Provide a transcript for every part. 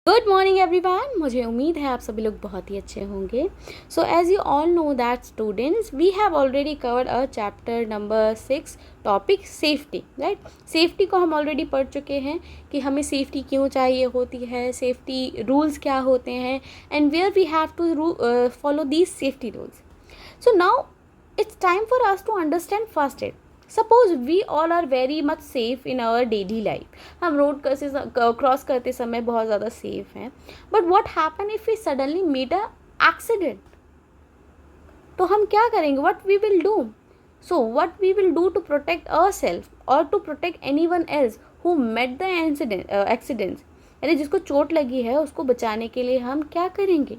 Good morning everyone. मुझे उम्मीद है आप सभी लोग बहुत ही अच्छे होंगे। So as you all know that students we have already covered a chapter number 6 topic safety, right. Safety को हम ऑलरेडी पढ़ चुके हैं कि हमें सेफ्टी क्यों चाहिए होती है, सेफ्टी रूल्स क्या होते हैं, and where we have to follow these safety rules. So now it's time for us to understand first aid. Suppose we all are very much safe in our daily life. हम road cross करते समय बहुत ज़्यादा safe हैं, but what happen if we suddenly meet a accident? तो हम क्या करेंगे? What we will do? So what we will do to protect ourselves or to protect anyone else who met the accidents? यानी जिसको चोट लगी है उसको बचाने के लिए हम क्या करेंगे?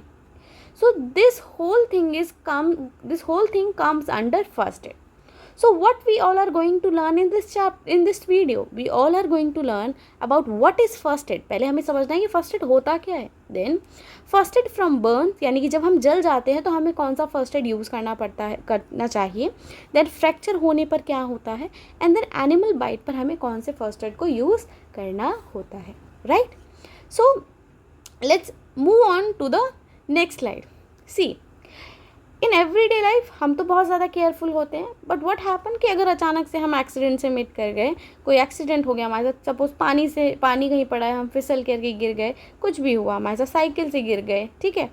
So this whole thing comes under first aid. So what we all are going to learn in this video, we all are going to learn about what is first aid. पहले हमें समझना है कि first aid होता क्या है. Then first aid from burns, यानी कि जब हम जल जाते हैं तो हमें कौन सा first aid यूज़ करना चाहिए. Then fracture होने पर क्या होता है, and then animal bite पर हमें कौन से first aid को यूज़ करना होता है, right? So let's move on to the next slide. See, in everyday life हम तो बहुत ज़्यादा केयरफुल होते हैं, बट व्हाट हैपन कि अगर अचानक से हम एक्सीडेंट से मिट कर गए, कोई एक्सीडेंट हो गया हमारे साथ, सपोज पानी कहीं पड़ा है, हम फिसल करके गिर गए, कुछ भी हुआ हमारे साथ, साइकिल से गिर गए, ठीक है,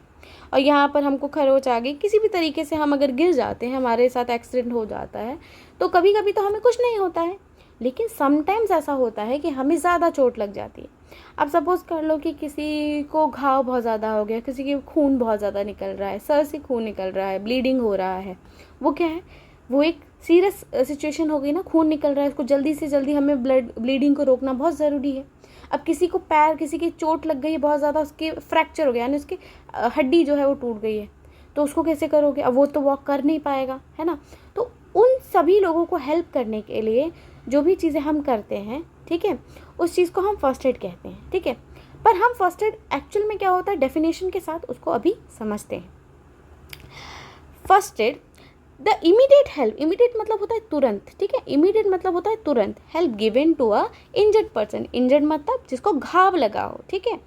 और यहाँ पर हमको खरोच आ गई, किसी भी तरीके से हम अगर गिर जाते हैं, हमारे साथ एक्सीडेंट हो जाता है, तो कभी कभी तो हमें कुछ नहीं होता है, लेकिन समटाइम्स ऐसा होता है कि हमें ज़्यादा चोट लग जाती है. अब सपोज़ कर लो कि किसी को घाव बहुत ज़्यादा हो गया, किसी के खून बहुत ज़्यादा निकल रहा है, सर से खून निकल रहा है, ब्लीडिंग हो रहा है, वो क्या है, वो एक सीरियस सिचुएशन हो गई ना, खून निकल रहा है, उसको जल्दी से जल्दी हमें ब्लीडिंग को रोकना बहुत ज़रूरी है. अब किसी को किसी की चोट लग गई है बहुत ज़्यादा, उसके फ्रैक्चर हो गया, यानी उसकी हड्डी जो है वो टूट गई है, तो उसको कैसे करोगे? अब वो तो वॉक कर नहीं पाएगा, है ना. तो उन सभी लोगों को हेल्प करने के लिए जो भी चीज़ें हम करते हैं, ठीक है, उस चीज़ को हम फर्स्ट एड कहते हैं, ठीक है. पर हम फर्स्ट एड एक्चुअल में क्या होता है डेफिनेशन के साथ उसको अभी समझते हैं. First aid, the immediate help, immediate मतलब होता है तुरंत, ठीक है, इमीडिएट मतलब होता है तुरंत, help given to a injured person, injured मतलब जिसको घाव लगा हो, ठीक है,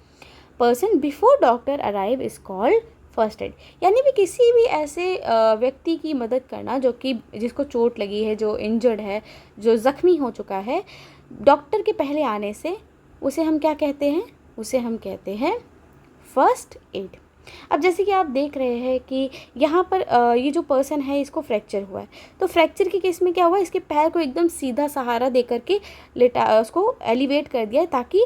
person before doctor arrive is called first aid. यानी भी किसी भी ऐसे व्यक्ति की मदद करना जो कि जिसको चोट लगी है, जो इंजर्ड है, जो ज़ख्मी हो चुका है, डॉक्टर के पहले आने से उसे हम क्या कहते हैं? उसे हम कहते हैं फर्स्ट एड. अब जैसे कि आप देख रहे हैं कि यहाँ पर ये जो पर्सन है इसको फ्रैक्चर हुआ है, तो फ्रैक्चर के केस में क्या हुआ, इसके पैर को एकदम सीधा सहारा दे करके उसको एलिवेट कर दिया ताकि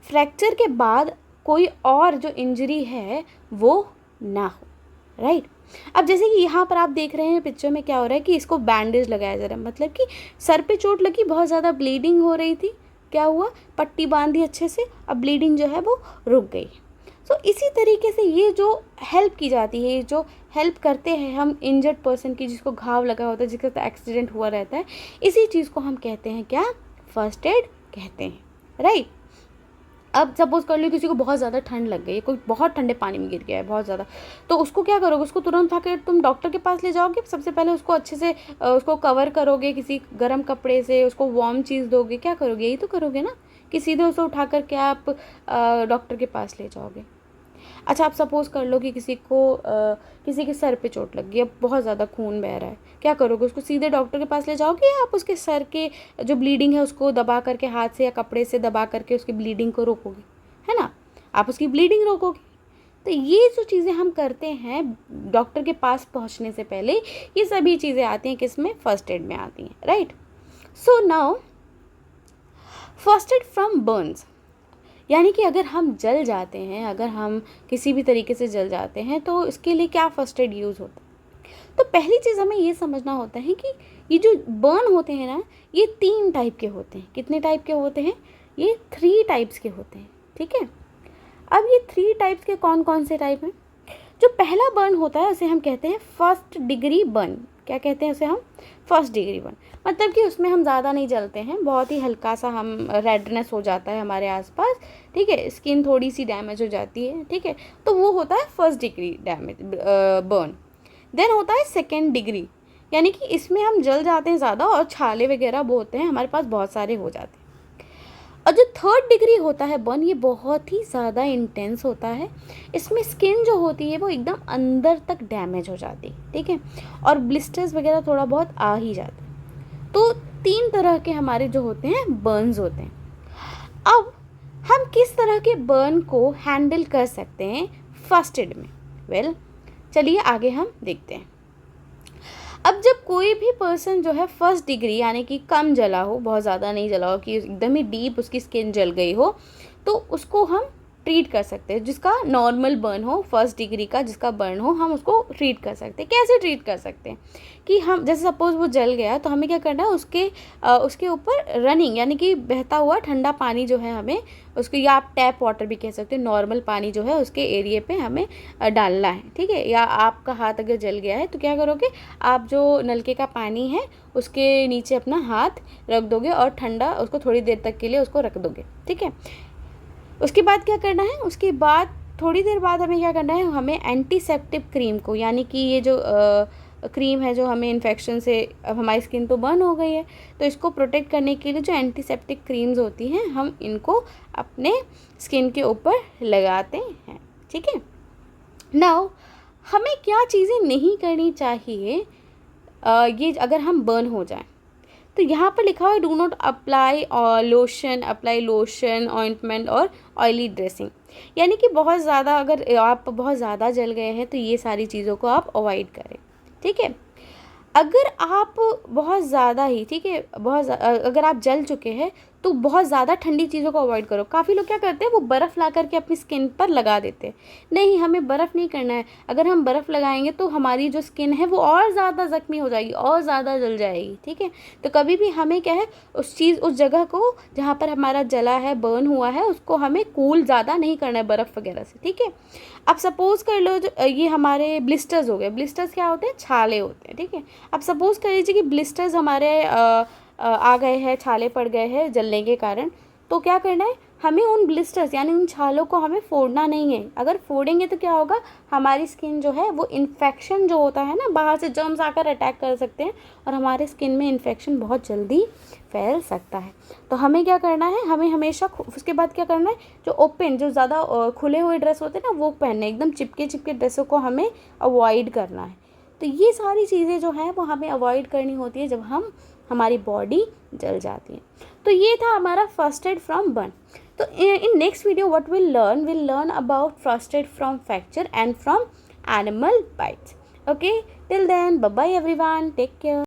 फ्रैक्चर के बाद कोई और जो इंजरी है वो ना हो, राइट. अब जैसे कि यहाँ पर आप देख रहे हैं पिक्चर में क्या हो रहा है कि इसको बैंडेज लगाया जा रहा है, मतलब कि सर पे चोट लगी, बहुत ज़्यादा ब्लीडिंग हो रही थी, क्या हुआ, पट्टी बांधी अच्छे से, अब ब्लीडिंग जो है वो रुक गई. सो इसी तरीके से ये जो हेल्प की जाती है, जो हेल्प करते हैं हम इंजर्ड पर्सन की, जिसको घाव लगा होता है, जिसके साथ एक्सीडेंट हुआ रहता है, इसी चीज़ को हम कहते हैं क्या? फर्स्ट एड कहते हैं, राइट. अब सपोज कर लो किसी को बहुत ज़्यादा ठंड लग गई है, कोई बहुत ठंडे पानी में गिर गया है बहुत ज़्यादा, तो उसको क्या करोगे? उसको तुरंत उठाकर तुम डॉक्टर के पास ले जाओगे. सबसे पहले उसको अच्छे से उसको कवर करोगे किसी गर्म कपड़े से, उसको वार्म चीज़ दोगे, क्या करोगे? यही तो करोगे ना, कि सीधे उसे उठा कर के आप डॉक्टर के पास ले जाओगे. अच्छा, आप सपोज़ कर लो कि किसी के सर पे चोट लग गई, अब बहुत ज़्यादा खून बह रहा है, क्या करोगे? उसको सीधे डॉक्टर के पास ले जाओगे या आप उसके सर के जो ब्लीडिंग है उसको दबा करके हाथ से या कपड़े से दबा करके उसकी ब्लीडिंग को रोकोगे, है ना, आप उसकी ब्लीडिंग रोकोगे. तो ये जो चीज़ें हम करते हैं डॉक्टर के पास पहुँचने से पहले, ये सभी चीज़ें आती हैं किसमें? फर्स्ट एड में आती हैं, right. So now first aid from Burns, यानी कि अगर हम जल जाते हैं, अगर हम किसी भी तरीके से जल जाते हैं तो इसके लिए क्या फर्स्ट एड यूज़ होता है? तो पहली चीज़ हमें ये समझना होता है कि ये जो बर्न होते हैं ना, ये 3 टाइप के होते हैं. कितने टाइप के होते हैं? ये 3 टाइप्स के होते हैं, ठीक है. अब ये 3 टाइप्स के कौन कौन से टाइप हैं? जो पहला बर्न होता है उसे हम कहते हैं फर्स्ट डिग्री बर्न. क्या कहते हैं उसे हम? First degree burn. मतलब कि उसमें हम ज़्यादा नहीं जलते हैं, बहुत ही हल्का सा हम रेडनेस हो जाता है हमारे आसपास, ठीक है, स्किन थोड़ी सी डैमेज हो जाती है, ठीक है, तो वो होता है फर्स्ट डिग्री बर्न. देन होता है सेकेंड डिग्री, यानी कि इसमें हम जल जाते हैं ज़्यादा और छाले वगैरह वो होते हैं हमारे पास बहुत सारे हो जाते हैं. और जो थर्ड डिग्री होता है बर्न, ये बहुत ही ज़्यादा इंटेंस होता है। इसमें स्किन जो होती है वो एकदम अंदर तक डैमेज हो जाती है, ठीक है, और ब्लिस्टर्स वगैरह थोड़ा बहुत आ ही जाता है। तो 3 तरह के हमारे जो होते हैं बर्न्स होते हैं। अब हम किस तरह के बर्न को हैंडल कर सकते हैं फर्स्ट एड में? वेल, चलिए आगे हम देखते हैं। अब जब कोई भी पर्सन जो है फर्स्ट डिग्री यानी कि कम जला हो, बहुत ज़्यादा नहीं जला हो कि एकदम ही डीप उसकी स्किन जल गई हो, तो उसको हम ट्रीट कर सकते हैं। जिसका नॉर्मल बर्न हो, फर्स्ट डिग्री का जिसका बर्न हो, हम उसको ट्रीट कर सकते हैं। कैसे ट्रीट कर सकते हैं कि हम जैसे सपोज़ वो जल गया तो हमें क्या करना है, उसके ऊपर रनिंग यानी कि बहता हुआ ठंडा पानी जो है हमें उसको, या आप टैप वाटर भी कह सकते हैं, नॉर्मल पानी जो है उसके एरिया पे हमें डालना है, ठीक है। या आपका हाथ अगर जल गया है तो क्या करोगे, आप जो नलके का पानी है उसके नीचे अपना हाथ रख दोगे और ठंडा उसको थोड़ी देर तक के लिए उसको रख दोगे, ठीक है। उसके बाद क्या करना है, उसके बाद थोड़ी देर बाद हमें क्या करना है, हमें एंटीसेप्टिक क्रीम को, यानी कि ये जो क्रीम है जो हमें इन्फेक्शन से, अब हमारी स्किन तो बर्न हो गई है तो इसको प्रोटेक्ट करने के लिए जो एंटीसेप्टिक क्रीम्स होती हैं हम इनको अपने स्किन के ऊपर लगाते हैं, ठीक है। नाउ हमें क्या चीज़ें नहीं करनी चाहिए ये अगर हम बर्न हो जाए, तो यहाँ पर लिखा हुआ है do not apply lotion ointment और ऑयली ड्रेसिंग, यानी कि बहुत ज़्यादा अगर आप बहुत ज़्यादा जल गए हैं तो ये सारी चीज़ों को आप अवॉइड करें, ठीक है। अगर आप बहुत ज़्यादा ही, ठीक है, अगर आप जल चुके हैं तो बहुत ज़्यादा ठंडी चीज़ों को अवॉइड करो। काफ़ी लोग क्या करते हैं, वो बर्फ़ ला करके अपनी स्किन पर लगा देते हैं। नहीं, हमें बर्फ़ नहीं करना है। अगर हम बर्फ़ लगाएंगे तो हमारी जो स्किन है वो और ज़्यादा ज़ख्मी हो जाएगी और ज़्यादा जल जाएगी, ठीक है। तो कभी भी हमें क्या है, उस जगह को जहाँ पर हमारा जला है, बर्न हुआ है, उसको हमें कूल ज़्यादा नहीं करना है बर्फ़ वगैरह से, ठीक है। अब सपोज़ कर लो जो ये हमारे ब्लिस्टर्स हो गए। ब्लिस्टर्स क्या होते हैं, छाले होते हैं, ठीक है। अब सपोज़ कर लीजिए कि ब्लिस्टर्स हमारे आ गए हैं, छाले पड़ गए हैं जलने के कारण, तो क्या करना है, हमें उन ब्लिस्टर्स यानी उन छालों को हमें फोड़ना नहीं है। अगर फोड़ेंगे तो क्या होगा, हमारी स्किन जो है वो इन्फेक्शन जो होता है ना, बाहर से जर्म्स आकर अटैक कर सकते हैं और हमारे स्किन में इन्फेक्शन बहुत जल्दी फैल सकता है। तो हमें क्या करना है, हमें हमेशा उसके बाद क्या करना है, जो ओपन, जो ज़्यादा खुले हुए ड्रेस होते हैं ना वो पहनने, एकदम चिपके चिपके ड्रेसों को हमें अवॉइड करना है। तो ये सारी चीज़ें जो हैं वो हमें अवॉइड करनी होती है जब हमारी बॉडी जल जाती है। तो ये था हमारा फर्स्ट एड फ्रॉम बर्न। तो in next video what will learn about first aid from fracture and from animal bites. Okay, till then bye bye everyone, take care.